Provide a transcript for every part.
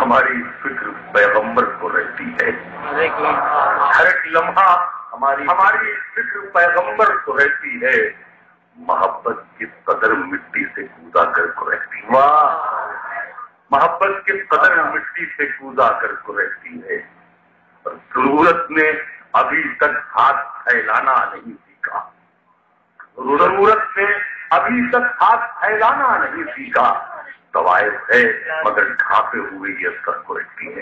ہماری فکر پیغمبر کو رہتی ہے، ہر ایک لمحہ ہماری فکر پیغمبر کو رہتی ہے، محبت کی قدر مٹی سے کودا کر کو رہتی ہے، محبت کی قدر مٹی سے کودا کر کو رہتی ہے، اور ضرورت نے ابھی تک ہاتھ پھیلانا نہیں سیکھا، ضرورت نے ابھی تک ہاتھ پھیلانا نہیں سیکھا، طوائف ہے مگر ڈھانپے ہوئے یہ سر کو رکھتی ہے،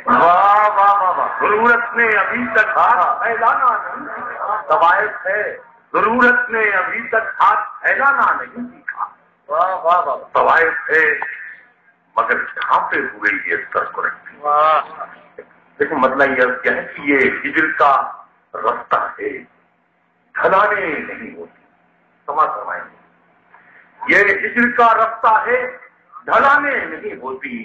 ضرورت نے ابھی تک ہاتھ پھیلانا نہیں سیکھا، طوائف ہے ضرورت نے ابھی تک ہاتھ پھیلانا نہیں سیکھا، طوائف ہے مگر ڈھانپے ہوئے یہ سر کو رکھتی ہے۔ لیکن مطلب یہ کیا ہے کہ یہ ہجر کا رستہ ہے، ڈھلانے نہیں ہوتی، سمجھ فرمائیں گے، یہ ہجر کا رستہ ہے، ڈھلانے نہیں ہوتی،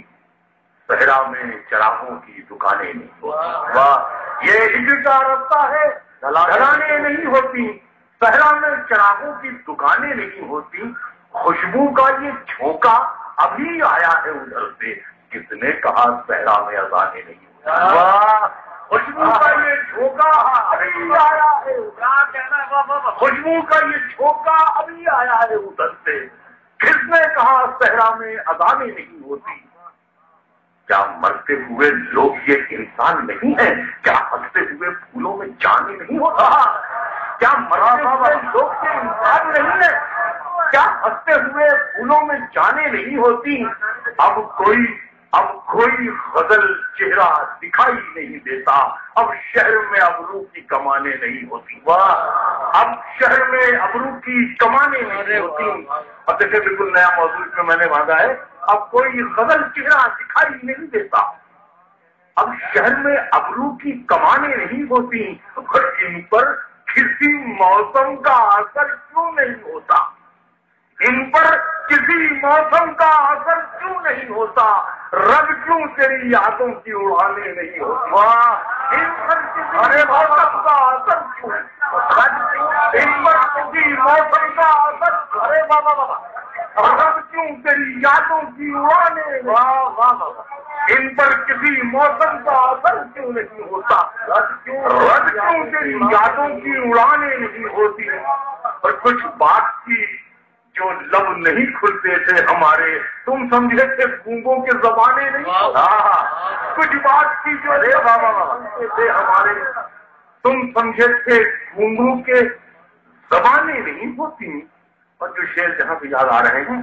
صحرا میں چراغوں کی دکانیں نہیں ہوتی، واہ، یہ ہجر کا رستہ ہے، ڈھلانے نہیں ہوتی، صحرا میں چراغوں کی دکانیں نہیں ہوتی، خوشبو کا یہ جھونکا ابھی آیا ہے ادھر سے، کس نے کہا صحرا میں اذانیں نہیں ہوتی، واہ، خوشبو کا یہ جھونکا ابھی آیا ہے، خوشبو کا یہ جھونکا ابھی آیا ہے ادھر سے، کس نے کہا صحرا میں اذانیں نہیں ہوتی۔ کیا مرتے ہوئے لوگ یہ انسان نہیں ہیں؟ کیا ہنستے ہوئے پھولوں میں جانے نہیں ہوتا؟ کیا مرتے ہوئے لوگ یہ انسان نہیں ہیں؟ کیا ہنستے ہوئے پھولوں میں جانے نہیں ہوتی؟ اب کوئی غزل چہرہ دکھائی نہیں دیتا، اب شہر میں ابرو کی کمانیں نہیں ہوتی، واہ، اب شہر میں ابرو کی کمانیں نہیں ہوتی۔ اب دیکھیں بالکل نیا موضوع میں میں نے مانگا ہے، اب کوئی غزل چہرہ دکھائی نہیں دیتا، اب شہر میں ابرو کی کمانیں نہیں ہوتی، ان پر کسی موسم کا اثر کیوں نہیں ہوتا؟ ان پر کسی موسم کا اثر کیوں نہیں ہوتا؟ رب کیوں تیری یادوں کی اڑانے نہیں ہوتی؟ ان پر کسی موسم کا اثر کیوں؟ ان پر کسی موسم کا اثر، ارے بابا رب کیوں تیری یادوں کی اڑانے، ان پر کسی موسم کا اثر کیوں نہیں ہوتا؟ رب کیوں تیری یادوں کی اڑانے نہیں ہوتی؟ اور کچھ بات کی جو لب نہیں کھلتے تھے ہمارے، تم سمجھے تھے گونگوں کے زبانے نہیں، کچھ بات کی جو کھلتے تھے ہمارے، تم سمجھے تھے گونگوں کے زبانے نہیں ہوتی۔ اور جو شعر جہاں سے یاد آ رہے ہیں،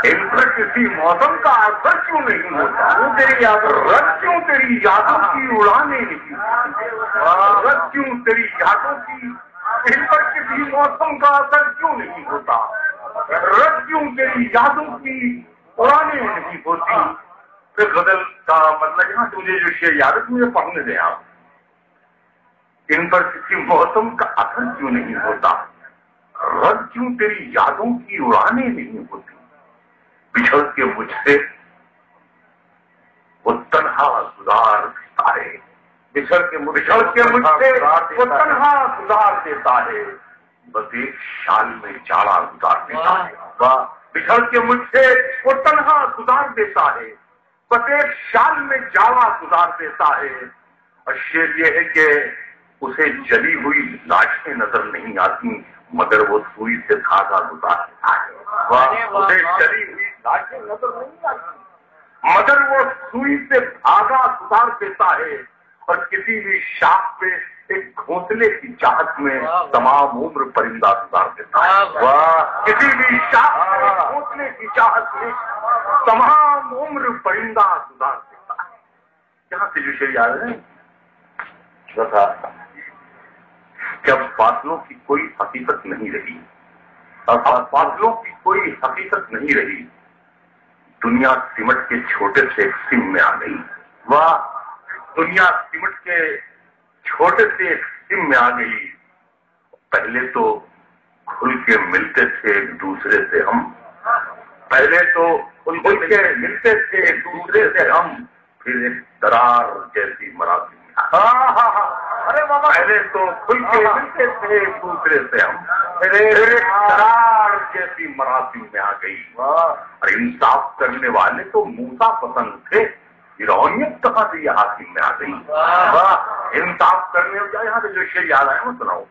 ان پر کسی موسم کا اثر کیوں نہیں ہوتا؟ رب کیوں تیری یادوں کی اڑانے نہیں ہوتی؟ رب کیوں تیری یادوں کی، ان پر کسی موسم کا اثر کیوں نہیں ہوتا؟ رب کیوں تیری یادوں کی اڑانے نہیں ہوتی؟ پھر غزل کا مطلب یہاں سے مجھے جو شعر یاد ہے مجھے پڑھنے دیں آپ، ان پر کسی موسم کا اثر کیوں نہیں ہوتا؟ رب کیوں تیری یادوں کی اڑانے نہیں ہوتی؟ بچھڑ کے مجھ سے وہ تنہا گزار دیتا ہے، بچھڑ کے مجھ سے وہ تنہا گزار دیتا ہے، بس ایک شال میں جاڑا گزار دیتا ہے، بچھڑ کے مجھ سے وہ تنہا گزار دیتا ہے، بس ایک شال میں جاڑا گزار دیتا ہے۔ اور شعر یہ ہے کہ اسے جلی ہوئی لاشیں نظر نہیں آتی، مگر وہ سوئی سے دھاگا گزار دیتا ہے، اسے جلی ہوئی لاشیں نظر نہیں آتی، مگر وہ سوئی سے دھاگا گزار دیتا ہے، اور کسی بھی شاخ پہ ایک گھونسلے کی چاہت میں تمام عمر پرندہ گزار دیتا ہے، کسی بھی شاخ پہ گھونسلے کی چاہت میں تمام عمر پرندہ گزار دیتا ہے۔ یہاں سے جو شعر یاد ہے جب فاصلوں کی کوئی حقیقت نہیں رہی، اب فاصلوں کی کوئی حقیقت نہیں رہی، دنیا سمٹ کے چھوٹے سے ایک سم میں آ گئی، واہ، دنیا سمٹ کے چھوٹے سے ایک سم میں آ گئی۔ پہلے تو کھل کے ملتے تھے ایک دوسرے سے ہم، پہلے تو کھل کے ملتے تھے ایک دوسرے سے ہم، پھر ایک درار جیسی مراتب ارے بابا پہلے تو کھل کے ملتے تھے ایک دوسرے سے ہم، پھر قرار جیسی مراسم میں آ گئی، اور انصاف کرنے والے تو موسیٰ پسند تھے، فرعونیت کہاں سے یہ حاکم میں آ گئی؟ انصاف کرنے یہاں سے جو شعر یاد آیا میں سناؤں،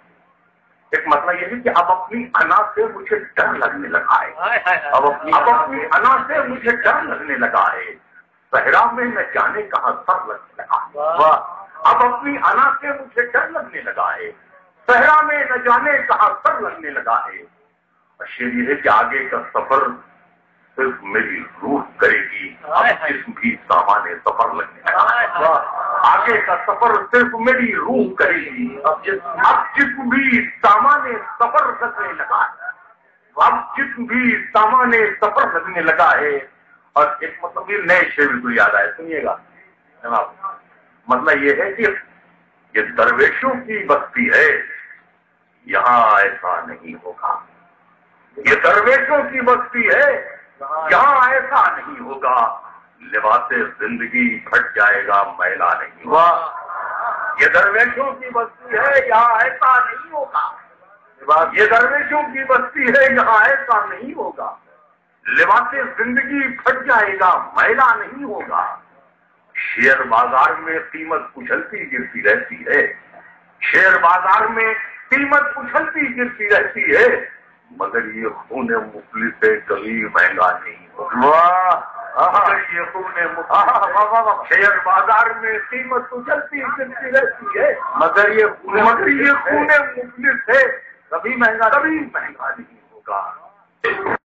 ایک مسئلہ یہ ہے کہ اب اپنی انا سے مجھے ڈر لگنے لگا ہے، اب اپنی انا سے مجھے ڈر لگنے لگا ہے، صحرا میں نہ جانے کہاں سر لگنے لگا، اب اپنی انا سے مجھے ڈر لگنے لگا ہے، صحرا میں نہ جانے کہاں سر لگنے لگا ہے، اور شعر یہ ہے کہ آگے کا سفر صرف میری روح کرے گی، اب جسم بھی سامان سفر لگنے لگا، آگے کا سفر صرف میری روح کرے گی، اب جسم بھی سامان سفر لگنے لگا ہے، اب جسم بھی سامان سفر لگنے لگا ہے۔ اور ایک مطلب یہ نئے شعر کو یاد آئے، سنیے گا جناب، مطلب یہ ہے کہ یہ درویشوں کی بستی ہے، یہاں ایسا نہیں ہوگا، یہ درویشوں کی بستی ہے، یہاں ایسا نہیں ہوگا، لباس زندگی پھٹ جائے گا میلا نہیں ہوگا، یہ درویشوں کی بستی ہے، یہاں ایسا نہیں ہوگا، یہ درویشوں کی بستی ہے، یہاں ایسا نہیں ہوگا، لباس زندگی پھٹ جائے گا میلا نہیں ہوگا، شیئر بازار میں قیمت اچھلتی گرتی رہتی ہے، شیئر بازار میں قیمت اچھلتی گرتی رہتی ہے، مگر یہ خون مفلس سے کبھی مہنگا نہیں ہوگا، مگر یہ خون مفلس شیئر بازار میں قیمت اچھلتی گرتی رہتی ہے، مگر یہ خون مفلس ہے کبھی مہنگا نہیں ہوگا۔